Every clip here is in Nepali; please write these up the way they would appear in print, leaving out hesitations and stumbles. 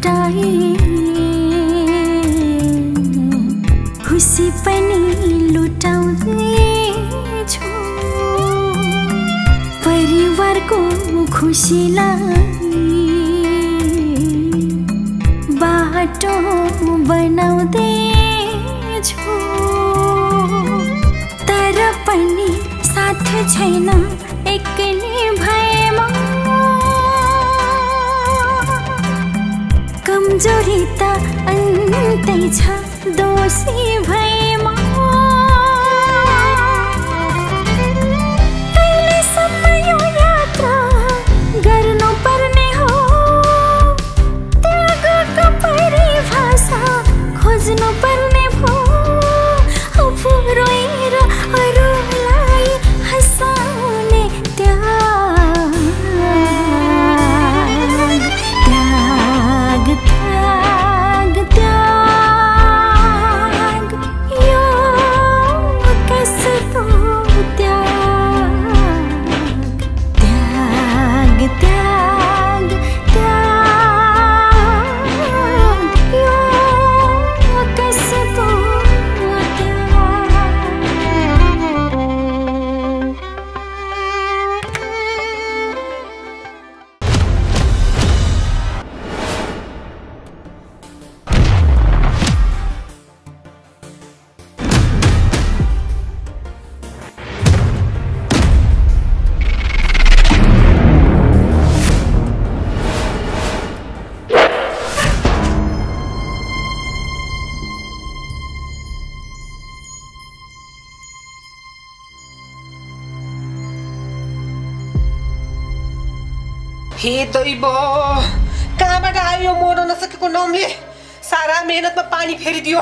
लुटाए खुसी पनि लुटाउँदैछु परिवारको खुसीलाई बाटो बनाउँदैछु तर पनि साथ छैन एक्लै भएमा कमजोरी त अन्तै छ दोषी भएमा कहिलेसम्म यो यात्रा गर्नु पर्ने हो त्यागको परिभाषा खोज्नु पर्ने भो आफू रोएर अरूलाई हँसाउने त्याग त्याग त्याग त्याग यो कस्तो त्याग त्याग त्याग त्याग यो कस्तो हे दैव कहाँबाट आयो यो मर्न नसकेको नामले सारा मेहनतमा पानी फेरिदियो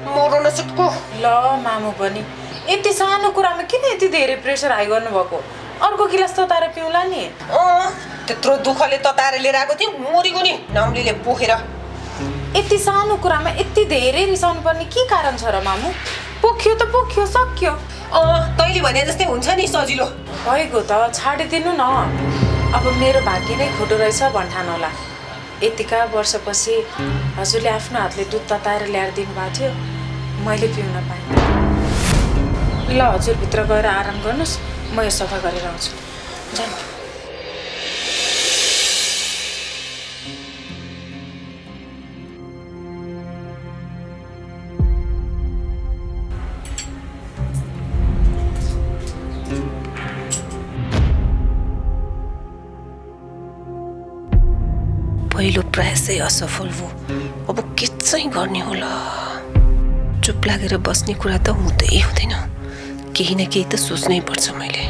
मर्न नसकेको ल मामु पनि यति सानो कुरामा किन यति धेरै प्रेसर हाई गर्नुभएको अर्को गिलास तताएर पिउला नि त्यत्रो दुःखले तताएर लिएर आएको थिएँ मरिगयो नि नामले पोखेर यति सानो कुरामा यति धेरै रिसाउनु पर्ने के कारण छ र मामु पोख्यो त पोख्यो सक्यो तैँले भने जस्तै हुन्छ नि सजिलो भएको त छाडिदिनु न अब मेरो भाग्य नै खोटो रहेछ भन्ठान होला यतिका वर्षपछि हजुरले आफ्नो हातले दुध तताएर ल्याएर दिनुभएको थियो मैले पिउन पाएँ ल हजुर भित्र गएर आराम गर्नुहोस् म यो सफा गरेर आउँछु जानु पहिलो प्रयासै असफल भयो अब के चाहिँ गर्ने होला चुप लागेर बस्ने कुरा त हुँदै हुँदैन केही न केही त सोच्नै पर्छ मैले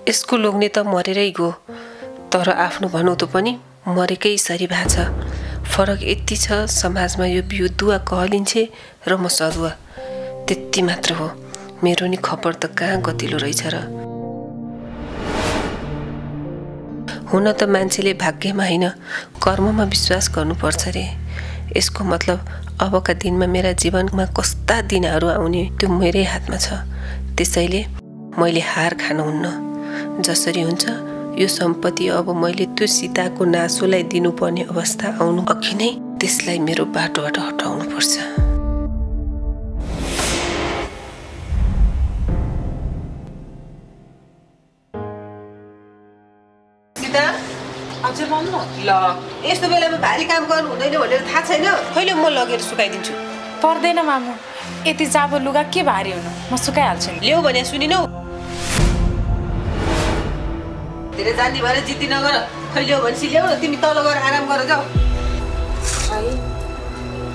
यसको लोग्ने त मरेरै गयो तर आफ्नो भनौतो पनि मरेकै सरी भएको छ फरक यति छ समाजमा यो बिउ दुवा कहलिन्छे र म सदुवा त्यति मात्र हो मेरो नि खबर त कहाँ गतिलो रहेछ र हुन त मान्छेले भाग्यमा हैन कर्ममा विश्वास गर्नुपर्छ रे यसको मतलब अबका दिनमा मेरा जीवनमा कस्ता दिनहरू आउने त्यो मेरै हातमा छ त्यसैले मैले हार खानुहुन्न जसरी हुन्छ यो सम्पत्ति अब मैले त्यो सीताको नासोलाई दिनुपर्ने अवस्था आउनु अघि नै त्यसलाई मेरो बाटोबाट हटाउनु पर्छ सीता हजुर भन्नु ल यस्तो बेलामा भारी काम गर्नु हुँदैन भनेर थाहा छैन कहिले म लगेर सुकाइदिन्छु पर्दैन मामु यति जाबो लुगा के भारी हुनु म सुकाइहाल्छु नि ल्याउ भने सुनिनौ धेरै जान्ने भएर जिद्दी नगर खै ल्याउ भने ल्याउ न तिमी तल गएर आराम गर जाऊ भाइ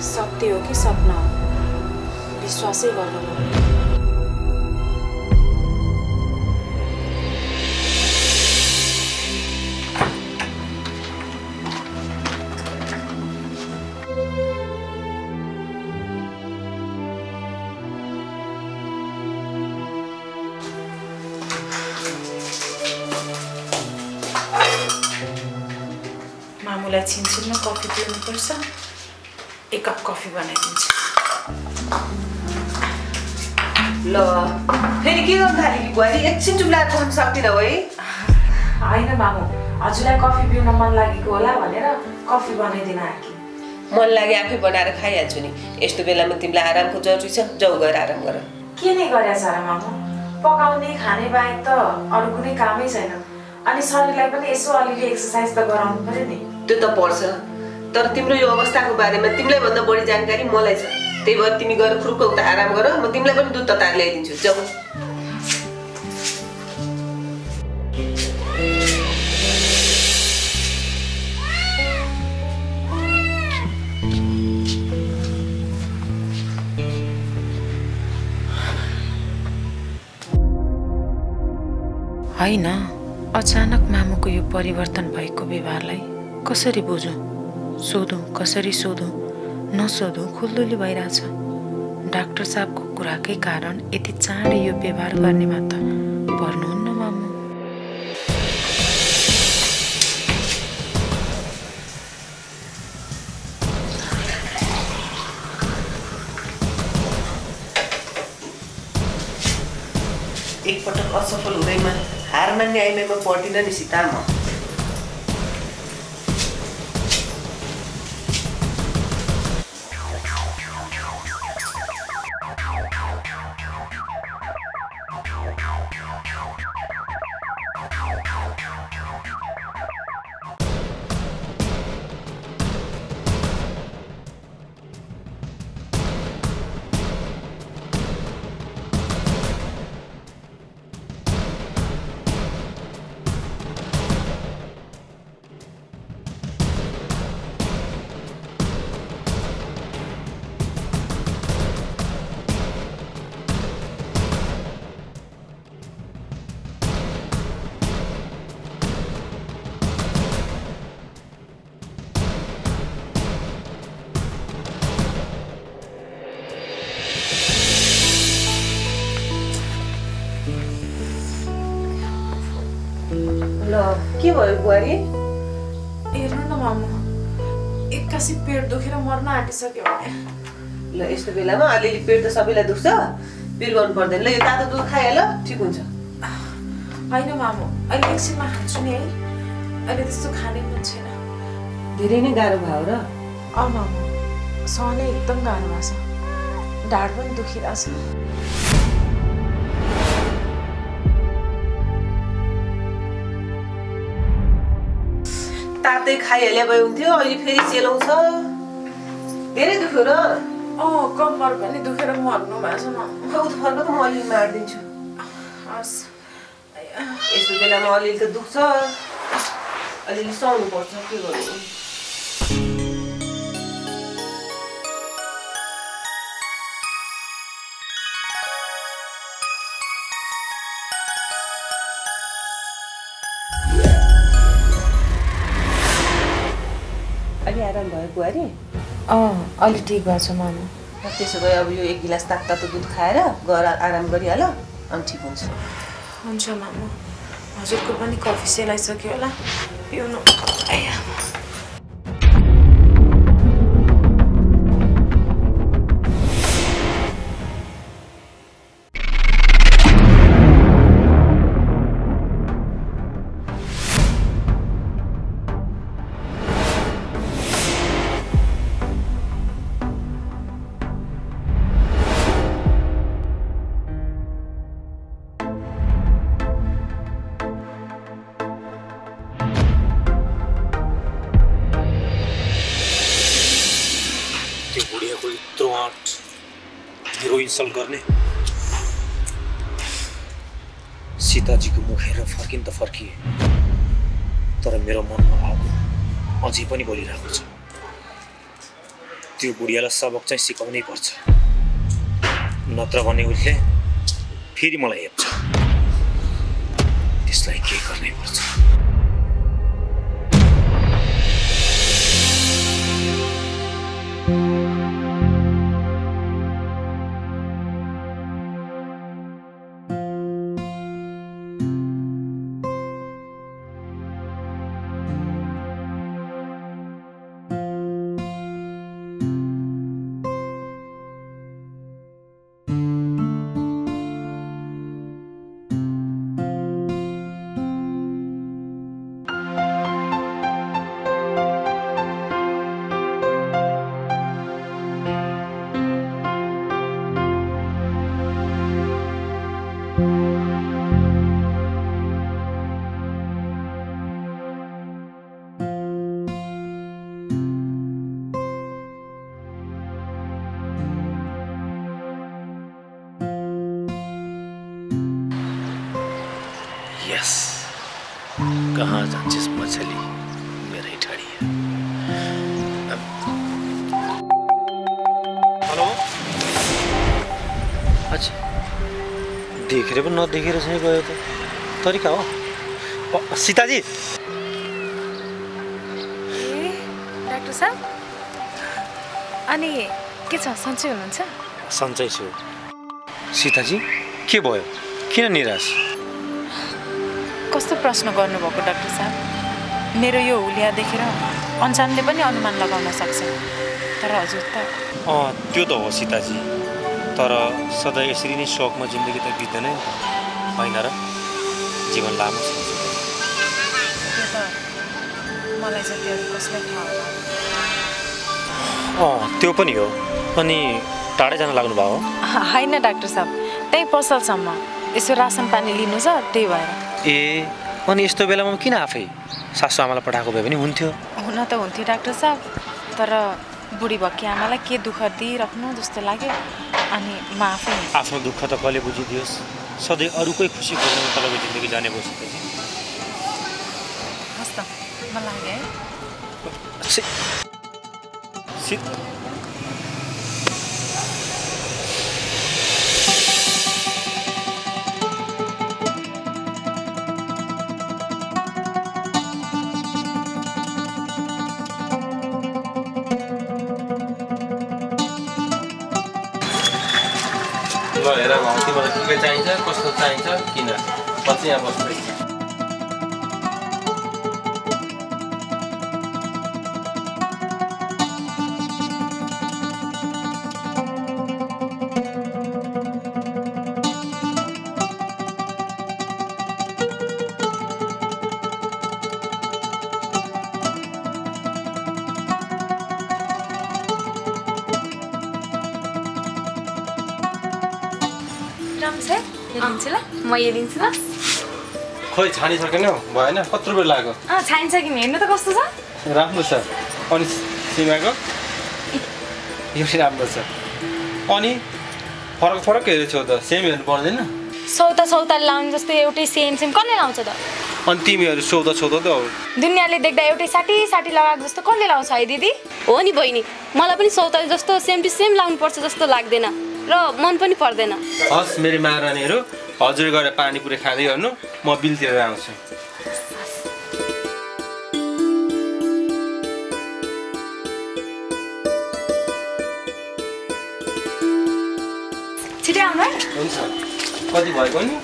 सत्य हो कि सपना हो विश्वासै गर्नु मामुलाई छिनछिनमा कफी पिउनुपर्छ। एक कप कफी बनाइदिन्छु। ल फेरि के गर्नु थाल्यो कि बुहारी? एकछिन चुप लागेर बस्न सक्दिनँ है? होइन मामु, हजुरलाई कफी पिउन मन लागेको होला भनेर कफी बनाइदिन आएँ। मन लागे आफै बनाएर खाइहाल्छु नि। यस्तो बेलामा तिमीलाई आरामको जरुरी छ, जाऊ गएर आराम गर। के नै गरेछ र मामु? पकाउने खाने बाहेक त अरू कुनै कामै छैन। अनि शरीरलाई पनि यसो अलिअलि एक्सर्साइज त गराउनु पर्यो नि। त्यो त पर्छ, तर तिम्रो यो अवस्थाको बारेमा तिमीलाई भन्दा बढी जानकारी मलाई छ। त्यही भएर तिमी गएर खुरुक्क उता आराम गर, म तिमीलाई पनि दुध तताएर ल्याइदिन्छु। जाऊ। होइन, अचानक मामुको यो परिवर्तन भएको व्यवहारलाई कसरी बुझौँ? सोधौँ कसरी सोधौँ? नसोधौँ खुल्दुली भइरहेछ। डाक्टर साहबको कुराकै कारण यति चाँडै यो व्यवहार गर्नेमा त पर्नुहुन्न मामु। एकपटक असफल हुँदैमा हार मान्ने आइमाईमा पर्दिन नि सीता म। ल के भयो बुहारी? हेर्नु न मामु, एक्कासी पेट दुखेर मर्न आँटिसक्यो भने। ल यस्तो बेलामा अलिअलि पेट त सबैलाई दुख्छ, पिर गर्नु पर्दैन। ल यो तातो दुध खाइहाल, ठिक हुन्छ। होइन मामु, अहिले एकछिनमा खान्छु नि है। अहिले त्यस्तो खाने मन छैन। धेरै नै गाह्रो भयो र? मामु, सहनै एकदम गाह्रो भएको छ। ढाड पनि दुखिरहेछ। तातै खाइहाले भए हुन्थ्यो, अहिले फेरि सेलाउँछ। धेरै दुख्यो र? कम्मर पनि दुखेर मर्नु भएको छ मामु। उठ फर्क त म अलिअलि मारिदिन्छु। हस्। यस्तो बेलामा अलिअलि त दुख्छ, अलिअलि सहनु पर्छ। के गर्नु? अलि आराम भयो बुहारी? अलि ठिक भएको छ मामु। त्यसो भए अब यो एक गिलास तातो दुध खाएर गएर आराम गरिहाल, अनि ठिक हुन्छ। हुन्छ मामु, हजुरको पनि कफी सेलाइसक्यो होला, पिउनु। मेरो इन्सल्ट गर्ने सीताजीको मुख हेरेर फर्किन त फर्किए, तर मेरो मनमा आगो अझै पनि बलिरहेको छ। त्यो बुढियालाई सबक चाहिँ सिकाउनै पर्छ, नत्र भने उसले फेरि मलाई हेप्छ। त्यसलाई के गर्नै पर्छ। कहाँ जान्छस् मछली मेरै ठाडिया। हेलो अच्छा देखेर पनि नदेखेर चाहिँ गयो त तरिका हो। सीताजी ए डाक्टर साहब अनि के छ सन्चै हुनुहुन्छ? सन्चै छु। सीताजी के भयो किन निराश? कस्तो प्रश्न गर्नुभएको डाक्टर साहब? मेरो यो हुलिया देखेर अनजानले पनि अनुमान लगाउन सक्छ तर हजुर त त्यो त हो सीताजी तर सधैँ यसरी नै शोकमा जिन्दगी त बित्दैन नि होइन र जीवन लामो छ। त्यो त मलाई जति अरू कसलाई थाहा होला। त्यो पनि हो। अनि टाढै जान लाग्नु भयो? होइन डाक्टर साहब त्यही पसलसम्म यसो रासन पानी लिनु छ त्यही भएर। ए अनि यस्तो बेलामा किन आफै सासु आमालाई पठाएको भए पनि हुन्थ्यो? हुन त हुन्थ्यो डाक्टर साहब तर बुढी भक्की आमालाई के दुःख दिइराख्नु जस्तो लाग्यो अनि म आफै आफ्नो दुःख त कसले बुझिदियोस् सधैँ अरूकै खुसी खोज्नु तपाईँको जिन्दगी जाने भयो सीताजी। हस् त म लाग्यो है। ल हेर तिमीलाई के चाहिन्छ कस्तो चाहिन्छ किन पछि यहाँ बस्दै म हेरिन्छु ल। खोइ छानिसकेन भएन कत्रो बेर लाग्यो? छानिन्छ कि हेर्नु त कस्तो छ। राम्रो छ। अनि सीमाको यो पनि राम्रो छ। अनि फरक फरक हेरेछौ त सेम हेर्नु पर्दैन? सौता लाउने जस्तो एउटै सेम कसले लाउँछ त? अनि तिमीहरू सौदा त हो दुनियाँले देख्दा एउटै साटी लगाएको जस्तो कसले लाउँछ है दिदी? हो नि बहिनी मलाई पनि सौता जस्तो सेम टु सेम लाउनुपर्छ जस्तो लाग्दैन र मन पनि पर्दैन। हस् मेरो महारानीहरू हजुर गएर पानीपुरी खाँदै गर्नु म बिल तिरेर आउँछु। छिटै आउनु है। हुन्छ कति भएको नि?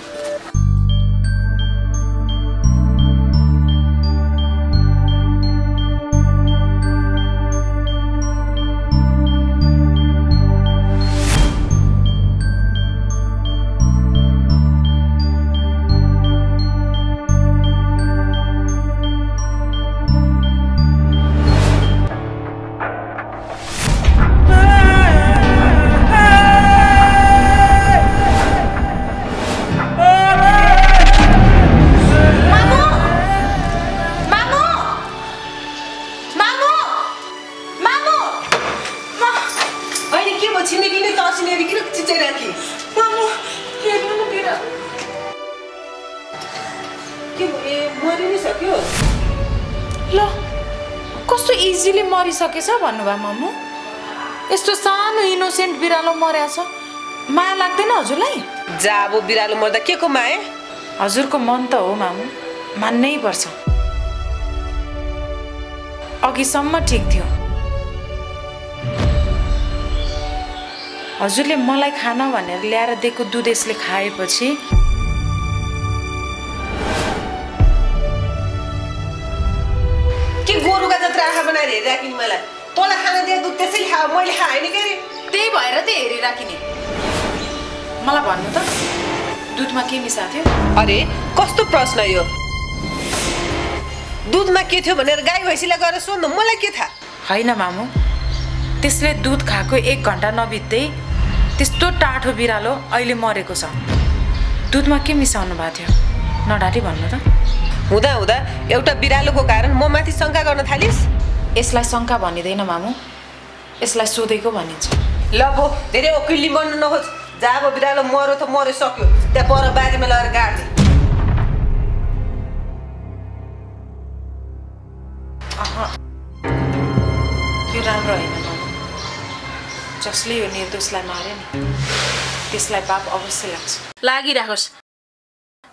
ल कस्तो इजिली मरिसकेछ भन्नुभयो मामु। यस्तो सानो इनोसेन्ट बिरालो मर्याछ माया लाग्दैन हजुरलाई? जा अब बिरालो मर्दा के को माया? हजुरको मन त हो मामु मान्नै पर्छ। अघिसम्म ठिक थियो हजुरले मलाई खान भनेर ल्याएर दिएको दुध यसले खाएपछि के गोरुका जत्रा आँखा बनाएर हेरिराखिन् मलाई? तँलाई खाना दिएको दुध त्यसैले खाऊ मैले खाएन के अरे? त्यही भएर त हेरिराखिने। मलाई भन्नु त दुधमा के मिसाएको थियो? अरे कस्तो प्रश्न यो? दुधमा के थियो भनेर गाई भैँसीलाई गएर सोध्नु मलाई के थाहा? होइन मामु त्यसले दुध खाएको 1 घण्टा नबित्दै त्यस्तो टाठो बिरालो अहिले मरेको छ। दुधमा के मिसाउनु भएको थियो नडाटी भन्नु त। हुँदा हुँदा एउटा बिरालोको कारण म माथि शङ्का गर्न थालिस्? यसलाई शङ्का भनिँदैन मामु यसलाई सोधेको भनिन्छ। ल बो धेरै ओकिल्ली बन्नु नखोज। जा अब बिरालो मर्यो त मर्यो सक्यो त्यहाँ पर बारीमा लगेर गाड्ने। राम्रो होइन मामा। जसले यो निर्दोषलाई मार्यो नि त्यसलाई पाप अवश्य लाग्छ। लागिराखोस्,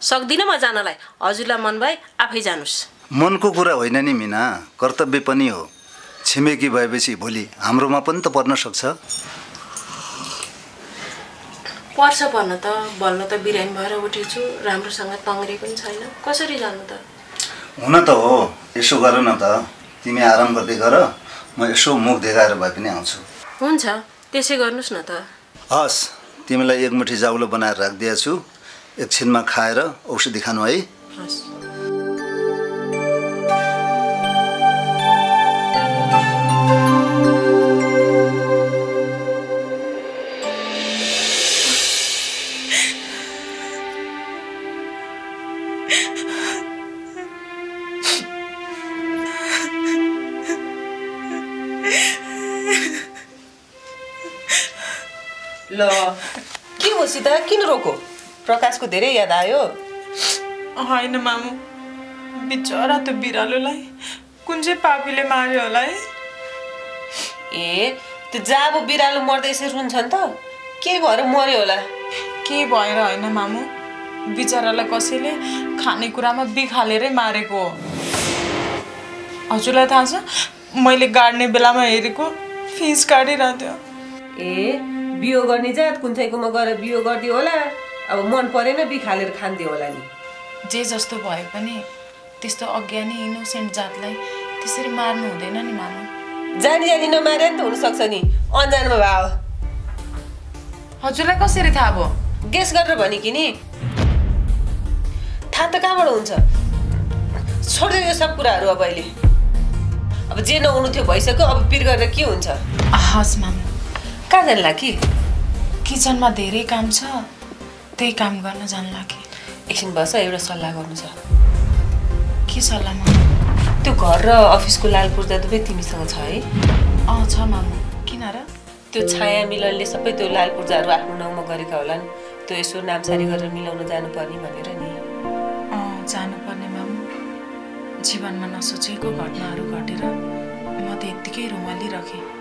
सक्दिनँ म जानलाई। हजुरलाई मन भए आफै जानुस्। मनको कुरा होइन नि मिना, कर्तव्य पनि हो। छिमेकी भएपछि भोलि हाम्रोमा पनि त पर्न सक्छ। पर्छ पर्न त, बल्ल त बिरामी भएर उठेको छु, राम्रोसँग तङ्ग्रे पनि छैन, कसरी जानु त? हुन त हो, यसो गर न त, तिमी आराम गर्दै गर, म यसो मुख देखाएर भए पनि आउँछु। हुन्छ, त्यसै गर्नुहोस् न त। हस्, तिमीलाई एक मुठी जाउलो बनाएर राखिदिएको छु, एकछिनमा खाएर औषधि खानु है। हस्। ल के हो सीता, किन रोको? प्रकाशको धेरै याद आयो? होइन मामु, बिचरा त्यो बिरालोलाई कुन चाहिँ पापीले मार्यो होला है? ए त्यो जाबो बिरालो मर्दै यसरी रुन्छन् त? के भएर मर्यो होला? के भएर होइन मामु, बिचरालाई कसैले खानेकुरामा बिख हालेरै मारेको हो। हजुरलाई थाहा छ, मैले गाड्ने बेलामा हेरेको फिस काटिरहेको थियो। ए बियो गर्ने जात कुनचैकोमा गएर बियो गरिदियो होला, अब मन परेन बिख हालेर खान्दियो होला नि। जे जस्तो भए पनि त्यस्तो अज्ञानी इनोसेन्ट जातलाई त्यसरी मार्नु हुँदैन नि मामु। जानी जानी नमारे नि त हुनसक्छ नि, अन्जानमा भयो। हजुरलाई कसरी थाहा भयो? गेस गरेर भने कि नि, थाहा त कहाँबाट हुन्छ? छोड्दै यो सब कुराहरू अब अहिले। अब जे नहुनु थियो भइसक्यो, अब पिर गरेर के हुन्छ? हस् मामु। कहाँ जान्ला कि? किचनमा धेरै काम छ, त्यही काम गर्न जान्ला कि। एकछिन बस, एउटा सल्लाह गर्नु छ। के सल्लाह मामु? त्यो घर र अफिसको लाल पूर्जा दुवै तिमीसँग छ है? छ मामु। किन र? त्यो छाया मिलनले सबै त्यो लाल पूर्जाहरू आफ्नो नाउँमा गरेका होलान्, त्यो यसो नामसारी गरेर मिलाउन जानुपर्ने भनेर नि। जानुपर्ने मामु। जीवनमा नसोचेको घटनाहरू घटेर म त यत्तिकै रुमालिरहेँ।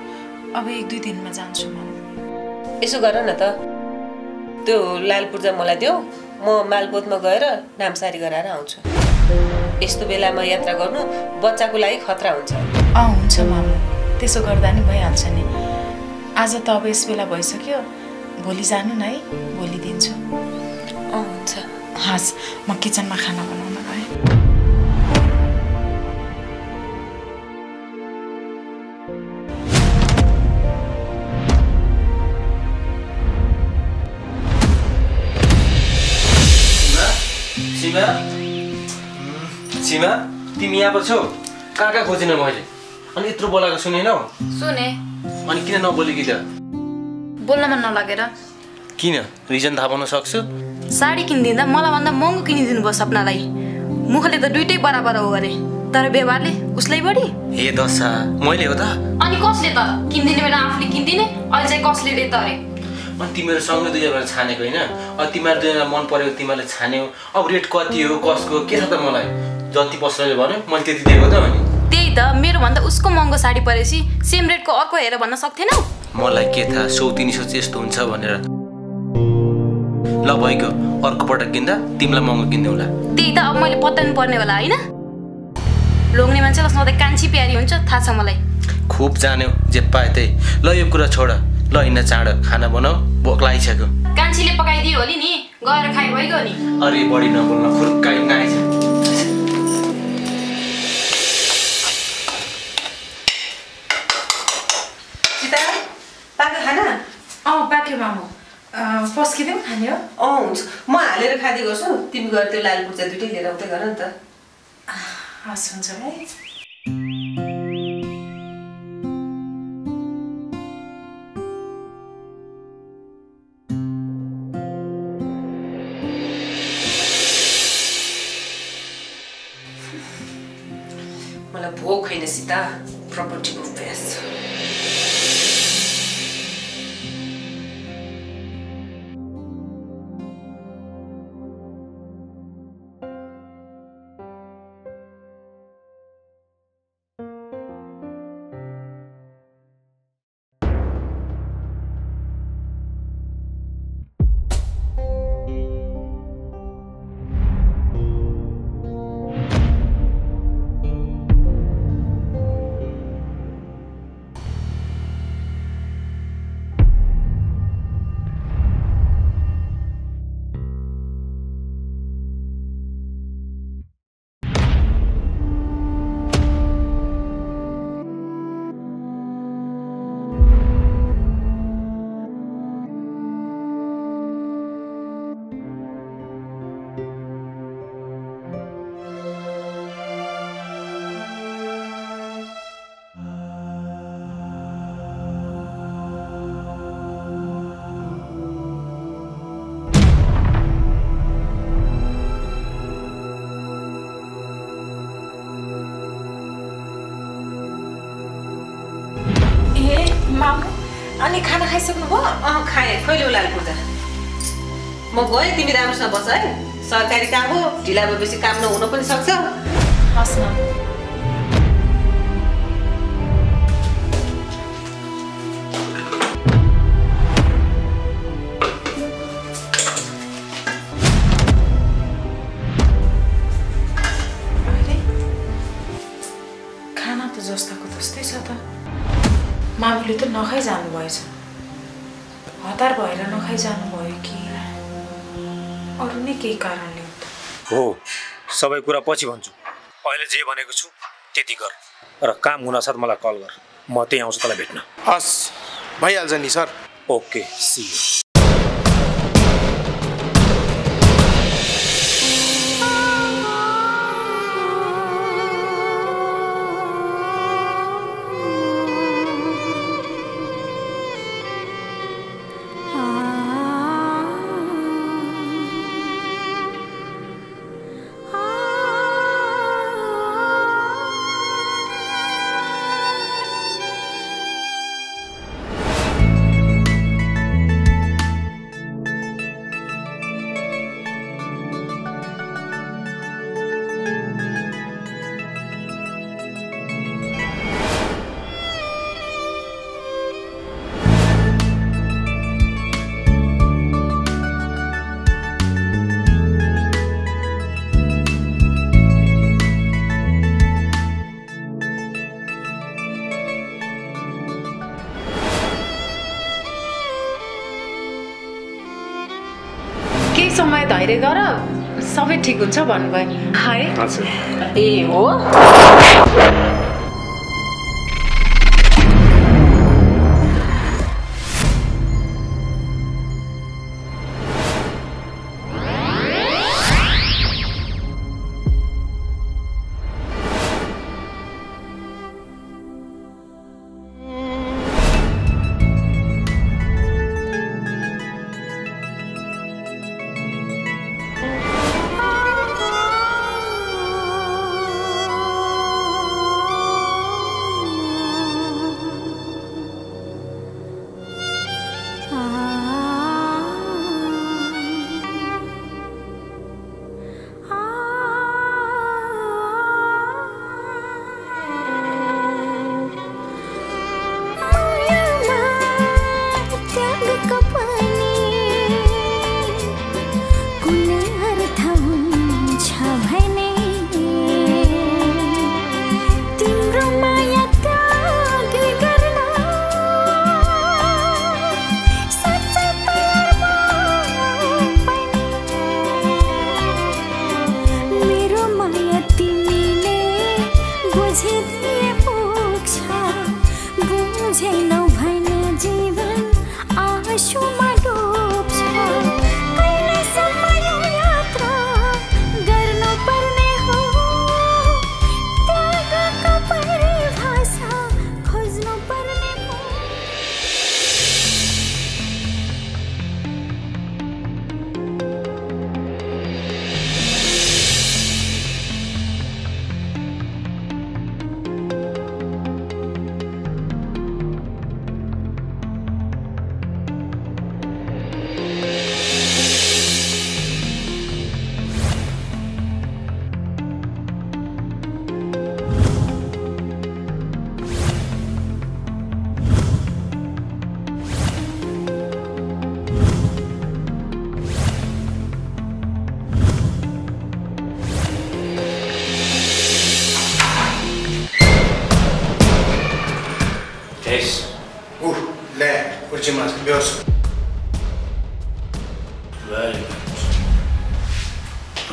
अब 1-2 दिनमा जान्छु मामु। यसो गर न त, त्यो लाल पूर्जा मलाई देऊ, म मालपोतमा गएर नामसारी गराएर आउँछु। यस्तो बेलामा यात्रा गर्नु बच्चाको लागि खतरा हुन्छ। हुन्छ मामु, त्यसो गर्दा नि भइहाल्छ नि। आज त अब यस बेला भइसक्यो, भोलि जानु न है, भोलि दिन्छु। हुन्छ। हस्, म किचनमा खाना बनाउन गएँ। सीमा, सीमा, तिमी यहाँ पो छौ? कहाँ कहाँ खोजिन मैले, अनि यत्रो बोलाएको सुनेनौ? सुने। अनि किन नबोलेकी त? बोल्न मन नलागेर। किन? रिजन थाहा पाउन सक्छु? साडी किनिदिँदा मलाई भन्दा महँगो किनिदिनु भयो सपनालाई। मुखले त दुइटै बराबर हो अरे, तर व्यवहारले उसलाई बढी। हे दशा, मैले हो त? अनि कसले त? किनिदिने बेला आफूले किनिदिने, अहिले चाहिँ कसले रे त अरे? अनि तिमीहरू सँगै दुईजना छानेको होइन? अब तिमीहरू दुईजना मन परेको तिमीहरूले छान्यौ, अब रेट कति हो कसको के छ त मलाई? जति पसलले भन्यो मैले त्यति दिएको त अनि। त्यही त, मेरो भन्दा उसको महँगो साडी परेपछि सेम रेटको अर्को हेर भन्न सक्थेनौ? मलाई के थाहा 100-300 चाहिँ यस्तो हुन्छ भनेर। ल भइगयो, अर्को पटक किन्दा तिमीलाई महँगो किनिदिउँला। त्यही त, अब मैले पत्ताउनु पर्ने होला होइन? लोग्ने मान्छेलाई सधैँ कान्छी प्यारी हुन्छ, थाहा छ मलाई। खुब जान्यौ, जे पाए त्यही। ल यो कुरा छोड, ल हिँड्न चाँड खाना बनाऊ, भोक लागिसक्यो। कान्छीले पकाइदियो होली नि, गएर खाइ भइगयो नि। अरे बढी नबोल्न, खुर्काइ आइछ। सीता, पाएको खाना? पाक्यो मामु। पस्किँदै पनि खाने हो? हुन्छ, म हालेर खाँदै गर्छु, तिमी गएर त्यो लाल पूर्जा दुइटै लिएर आउँदै गर नि त। हस्, हुन्छ है। मलाई भोक होइन सीता, प्रपर्टीको फेस। मामु अनि खाना खाइसक्नु भयो? खाएँ कहिले उलाल पूजा म गएँ तिमी राम्रोसँग बस है सरकारी काम हो ढिला भएपछि काम नहुन पनि सक्छ हस् न खाना त जस्ताको तस्तै छ त मामुले त नखाइ जानुभएछ हतार भएर नखाइ जानुभयो कि अरू नै केही कारणले हो सबै कुरा पछि भन्छु अहिले जे भनेको छु त्यति गर र काम हुनसाथ मलाई कल गर म त्यही आउँछु तँलाई भेट्न हस् भइहाल्छ नि सर ओके सी यू केही समय धैर्य गर सबै ठिक हुन्छ भन्नुभयो है ए हो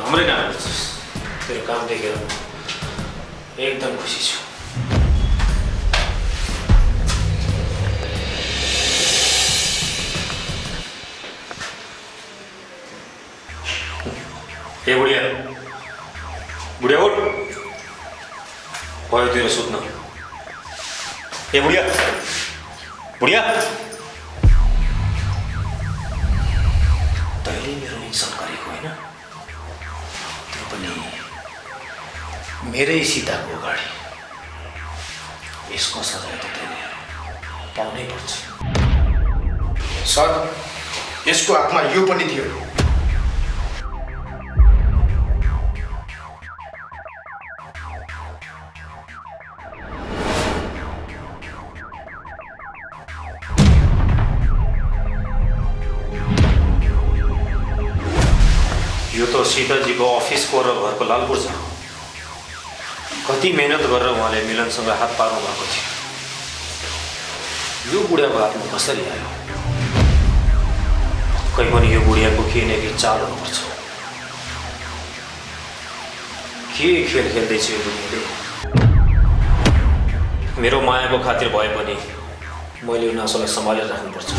राम्रै काम गर्छस् तेरो काम देखेर एकदम खुसी छु ए बुढिया बुढिया उठ भयो तेरो सुत्न ए बुढिया बुढिया तैँले मेरो इन्सल्ट गरेको होइन त्यो पनि मेरै सीताको अगाडि यसको सजाय त तैँले पाउनै पर्छ। सर यसको हातमा यो पनि थियो। यो त सीताजीको अफिसको र घरको लालपुर छ। कति मेहनत गरेर उहाँले मिलनसँग हात पार्नु भएको थियो। यो बुढियाको हातमा कसरी आयो? कहीँ पनि यो बुढियाको केही न केही चाल हुनुपर्छ। के खेल खेल्दैछ यो बुढियाले? मेरो मायाको खातिर भए पनि मैले यो नासोलाई सम्हालेर राख्नुपर्छ।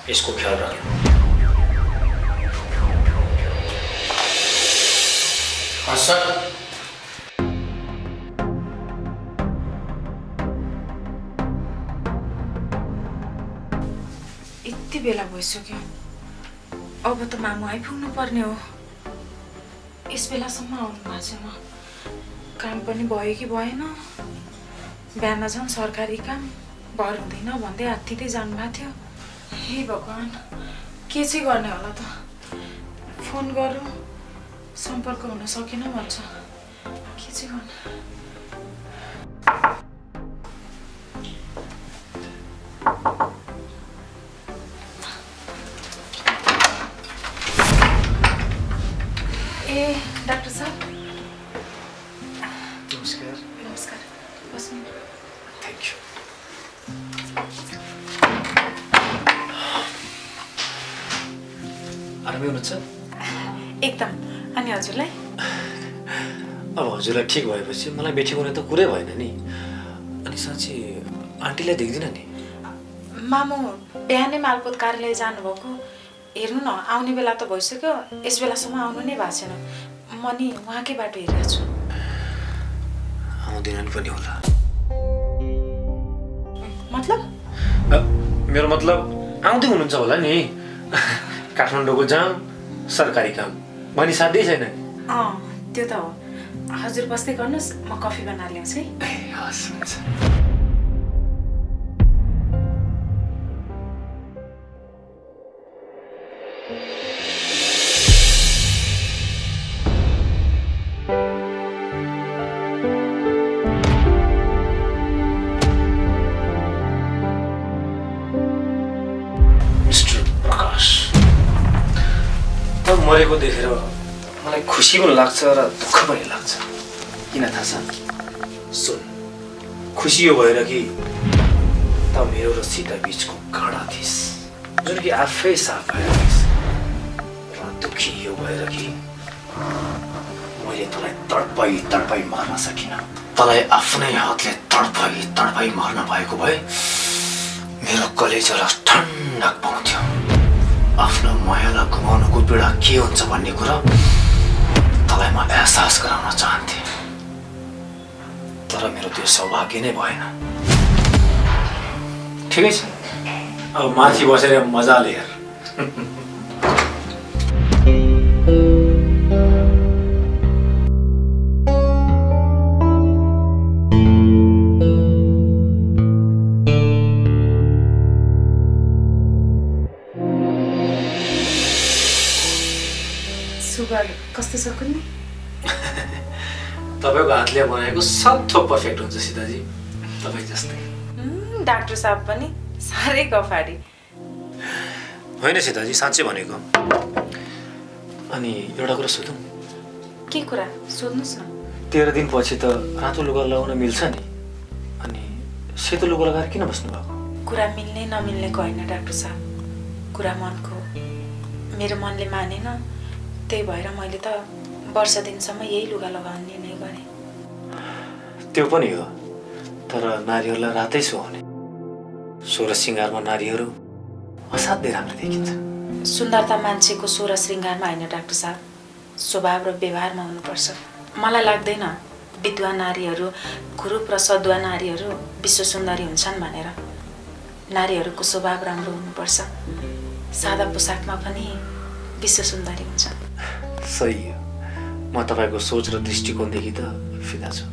यसको ख्याल राख्नु। सर यति बेला भइसक्यो, अब त मामु आइपुग्नु पर्ने हो। यस बेलासम्म आउनु भएको छैन। काम पनि भयो कि भएन? बिहान झन् सरकारी काम भर हुँदैन भन्दै हात्तिँदै जानुभएको थियो। हे भगवान्, के चाहिँ गर्ने होला त? फोन गरौँ, सम्पर्क हुन सकेन भन्छ। के चाहिँ गर्नु? ए डाक्टर साहब, नमस्कार। नमस्कार, बस्नु। Thank you. आरामै हुनुहुन्छ? एकदम। अनि हजुरलाई? अब हजुरलाई ठिक भएपछि मलाई बेठी हुने त कुरै भएन नि। अनि साँच्ची आन्टीलाई देख्दिनँ नि। मामु बिहानै मालपोत कार्यालय जानुभएको। हेर्नु न, आउने बेला त भइसक्यो, यस बेलासम्म आउनु नै भएको छैन। म नि उहाँकै बाटो हेरिरहेको छु। आउँदैनन् पनि होला। मतलब? मेरो मतलब आउँदै हुनुहुन्छ होला नि। काठमाडौँको जाम, सरकारी काम भनी साध्यै छैन नि। त्यो त हो। हजुर बस्दै गर्नुहोस्, म कफी बनाएर ल्याउँछु है। हस्, हुन्छ। मरेको देखेर मलाई खुसी पनि लाग्छ र दुःख पनि लाग्छ। किन थाहा छ? सुन, खुसी यो भएर कि त मेरो र सीता बिचको गाढा थिइस्, जुन कि आफै साफ भएर थिइस्। र दुःखी यो भएर कि मैले तँलाई तडपाई मार्न सकिनँ। तँलाई आफ्नै हातले तडपाई मार्न भएको भए मेरो कलेजोलाई ठन्डक पाउँथ्यो। आफ्नो मायालाई गुमाउनुको पीडा के हुन्छ भन्ने कुरा तँलाई म एहसास गराउन चाहन्थे, तर मेरो त्यो सौभाग्य नै भएन। ठिकै छ, अब माथि बसेर मजाले हेर। कस्तो छ कुन्नी? तपाईँको हातले बनाएको सब थोक पर्फेक्ट हुन्छ सीताजी, तपाईँ जस्तै। डाक्टर साहब पनि साह्रै गफाडी। होइन सीताजी, साँच्चै भनेको। अनि एउटा कुरा सोधौँ? के कुरा? सोध्नुहोस् न। 13 दिनपछि त रातो लुगा लगाउन मिल्छ नि, अनि सेतो लुगा लगाएर किन बस्नु भएको? कुरा मिल्ने नमिल्नेको होइन डाक्टर साहब, कुरा मनको। मेरो मनले मानेन, त्यही भएर मैले त वर्ष दिनसम्म यही लुगा लगाउने निर्णय गरेँ। त्यो पनि हो, तर नारीहरूलाई रातै सुहाउने। सोह्र श्रृङ्गारमा नारीहरू असाध्यै राम्रो देखिन्छ। सुन्दरता मान्छेको सोह्र श्रृङ्गारमा होइन डाक्टर साहब, स्वभाव र व्यवहारमा हुनुपर्छ। मलाई लाग्दैन विद्वान नारीहरू, कुरूप र सद्वा नारीहरू विश्व सुन्दरी हुन्छन् भनेर। नारीहरूको स्वभाव राम्रो हुनुपर्छ। सादा पोसाकमा पनि विश्व सुन्दरी हुन्छ। सही हो, म तपाईँको सोच र दृष्टिकोणदेखि त फिदा छु।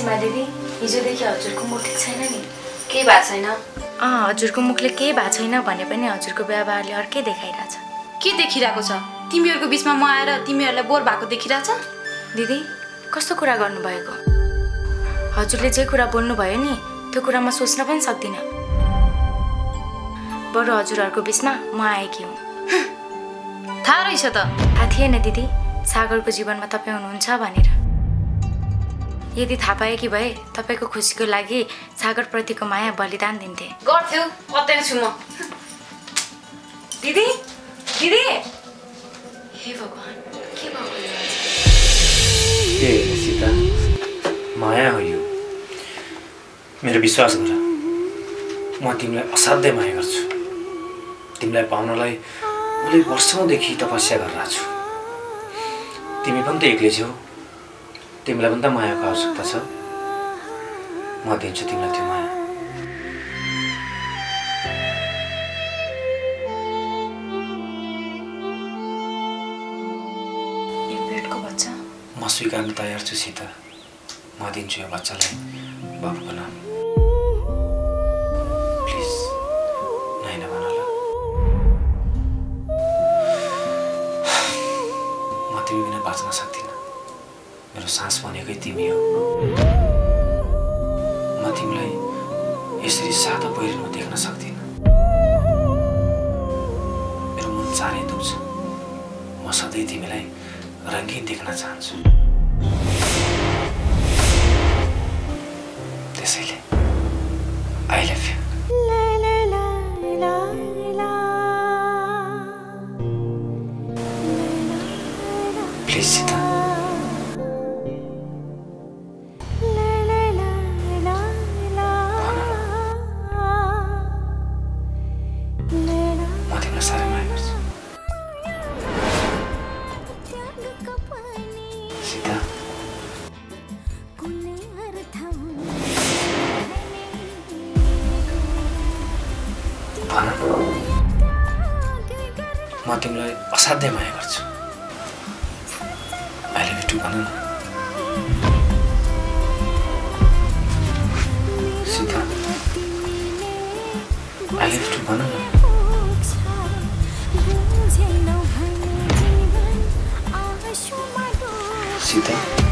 सीमा दिदी हिजोदेखि हजुरको मुख ठिक छैन नि केही भएको छैन हजुरको मुखले केही भएको छैन भने पनि हजुरको व्यवहारले अर्कै देखाइरहेछ के देखिरहेको छ तिमीहरूको बिचमा म आएर तिमीहरूलाई बोर भएको देखिरहेछ दिदी कस्तो कुरा गर्नुभएको हजुरले जे कुरा बोल्नुभयो नि त्यो कुरा म सोच्न पनि सक्दिनँ बरु हजुरहरूको बिचमा म आएकी हुँ थाहा रहेछ त थाहा थिएन दिदी सागरको जीवनमा तपाईँ हुनुहुन्छ भनेर यदि थाहा पाएकी भए तपाईँको खुसीको लागि सागरप्रतिको माया बलिदान दिन्थे गर्थ्यौ कतै छु म दिदी दिदी हे भगवान् के भयो ए सीता माया हो यो मेरो विश्वास गर म तिमीलाई असाध्यै माया गर्छु तिमीलाई पाउनलाई मैले वर्षौँदेखि तपस्या गरिरहेको छु तिमी पनि त एक्लै छौ तिमीलाई पनि त मायाको आवश्यकता छ म दिन्छु तिमीलाई त्यो माया यो पेटको बच्चा म स्वीकार्न तयार छु सीता म दिन्छु यो बच्चालाई बाबुको नाम प्लिज नाइ नभन ल म तिमी बिना बाँच्न सक्दिनँ मेरो सास भनेकै तिमी हो म तिमीलाई यसरी सादा पहिरनमा देख्न सक्दिनँ मेरो मन चारै दुख्छ म सधैँ तिमीलाई रङ्गीन देख्न चाहन्छु त्यसैले I love you please Sita म तिमीलाई असाध्यै माया गर्छु आई लभ यु टु भन न Sita I love you too भन न सीता